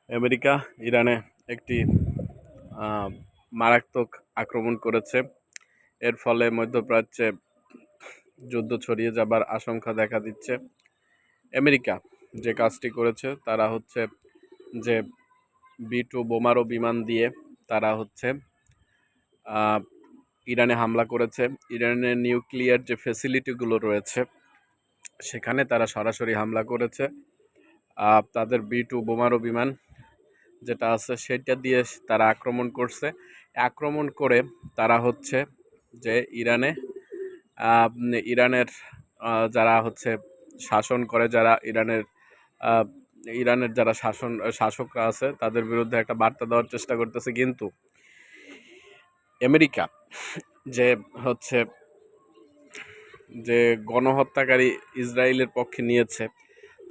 America ইরানে একটি মারাত্মক আক্রমণ করেছে। এর ফলে মধ্যপ্রাচ্যে যুদ্ধ ছড়িয়ে যাবার আশঙ্কা দেখা দিচ্ছে। আমেরিকা যে কাজটি করেছে তারা হচ্ছে যে B-2 বোমারু বিমান দিয়ে তারা হচ্ছে ইরানে হামলা করেছে। ইরানের নিউক্লিয়ার যে ফ্যাসিলিটিগুলো রয়েছে সেখানে তারা সরাসরি হামলা করেছে। তাদের B-2 বোমারু বিমান যেটা আছে সেটা দিয়ে তারা আক্রমণ করছে। আক্রমণ করে তারা হচ্ছে যে ইরানের যারা হচ্ছে শাসন করে, যারা ইরানের যারা শাসকরা আছে তাদের বিরুদ্ধে একটা বার্তা দেওয়ার চেষ্টা করতেছে। কিন্তু আমেরিকা যে হচ্ছে যে গণহত্যাকারী ইসরায়েলের পক্ষে নিয়েছে,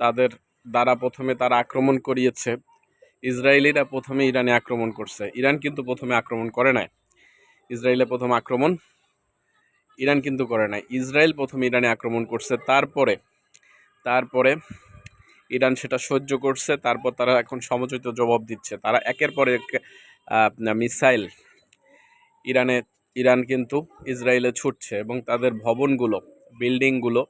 তাদের দ্বারা প্রথমে তারা আক্রমণ করিয়েছে। ইসরায়েলিরা প্রথমে ইরানে আক্রমণ করছে। ইরান কিন্তু প্রথমে আক্রমণ করে নাই। ইসরায়েলের প্রথম আক্রমণ ইরান কিন্তু করে নাই। ইসরায়েল প্রথমে ইরানে আক্রমণ করছে, তারপরে ইরান সেটা সহ্য করছে। তারপর তারা এখন সমঝোতা জবাব দিচ্ছে। তারা একের পর এক মিসাইল ইরান কিন্তু ইসরায়েলে ছুটছে এবং তাদের ভবনগুলো, বিল্ডিংগুলো,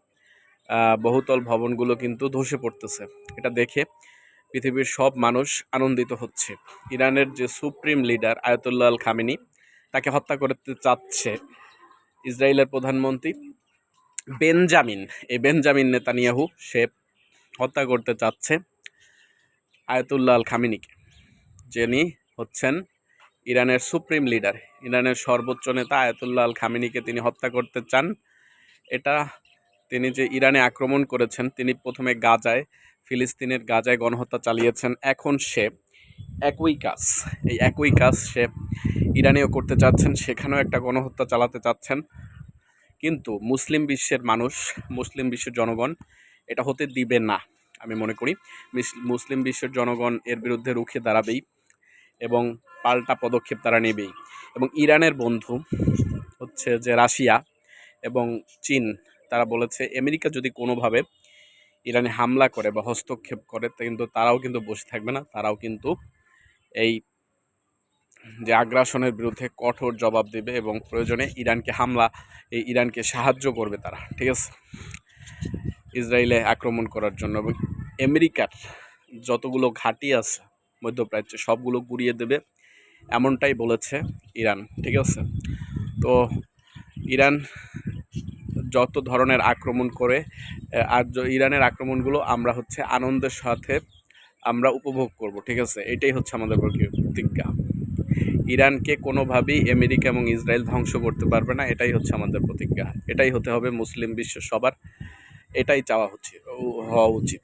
বহুতল ভবনগুলো কিন্তু ধসে পড়তেছে। এটা দেখে পৃথিবীর সব মানুষ আনন্দিত হচ্ছে। ইরানের যে সুপ্রিম লিডার আয়াতুল্লাহ আল খামেনি, তাকে হত্যা করতে চাচ্ছে ইসরায়েলের প্রধানমন্ত্রী বেঞ্জামিন নেতানিয়াহু। সে হত্যা করতে চাচ্ছে আয়াতুল্লাহ আল খামেনিকে, যিনি হচ্ছেন ইরানের সুপ্রিম লিডার, ইরানের সর্বোচ্চ নেতা আয়াতুল্লাহ আল খামেনিকে তিনি হত্যা করতে চান। এটা তিনি যে ইরানে আক্রমণ করেছেন, তিনি প্রথমে ফিলিস্তিনের গাজায় গণহত্যা চালিয়েছেন। এখন সে একই কাজ সে ইরানেও করতে চাচ্ছেন, সেখানেও একটা গণহত্যা চালাতে চাচ্ছেন। কিন্তু মুসলিম বিশ্বের জনগণ এটা হতে দিবে না। আমি মনে করি মুসলিম বিশ্বের জনগণ এর বিরুদ্ধে রুখে দাঁড়াবেই এবং পাল্টা পদক্ষেপ তারা নেবেই। এবং ইরানের বন্ধু হচ্ছে যে রাশিয়া এবং চীন, তারা বলেছে আমেরিকা যদি কোনোভাবে ইরানে হামলা করে বা হস্তক্ষেপ করে, কিন্তু তারাও কিন্তু বসে থাকবে না। তারাও কিন্তু এই যে আগ্রাসনের বিরুদ্ধে কঠোর জবাব দেবে এবং প্রয়োজনে ইরানকে সাহায্য করবে তারা, ঠিক আছে, ইসরায়েলে আক্রমণ করার জন্য। এবং আমেরিকার যতগুলো ঘাঁটি আছে মধ্যপ্রাচ্যে সবগুলো গুড়িয়ে দেবে, এমনটাই বলেছে ইরান, ঠিক আছে। তো ইরান যত ধরনের আক্রমণ করে, আর ইরানের আক্রমণগুলো আমরা হচ্ছে আনন্দের সাথে আমরা উপভোগ করব, ঠিক আছে। এটাই হচ্ছে আমাদের প্রতিজ্ঞা। ইরানকে কোনোভাবেই আমেরিকা এবং ইসরায়েল ধ্বংস করতে পারবে না, এটাই হচ্ছে আমাদের প্রতিজ্ঞা। এটাই হতে হবে মুসলিম বিশ্ব সবার, এটাই হওয়া উচিত।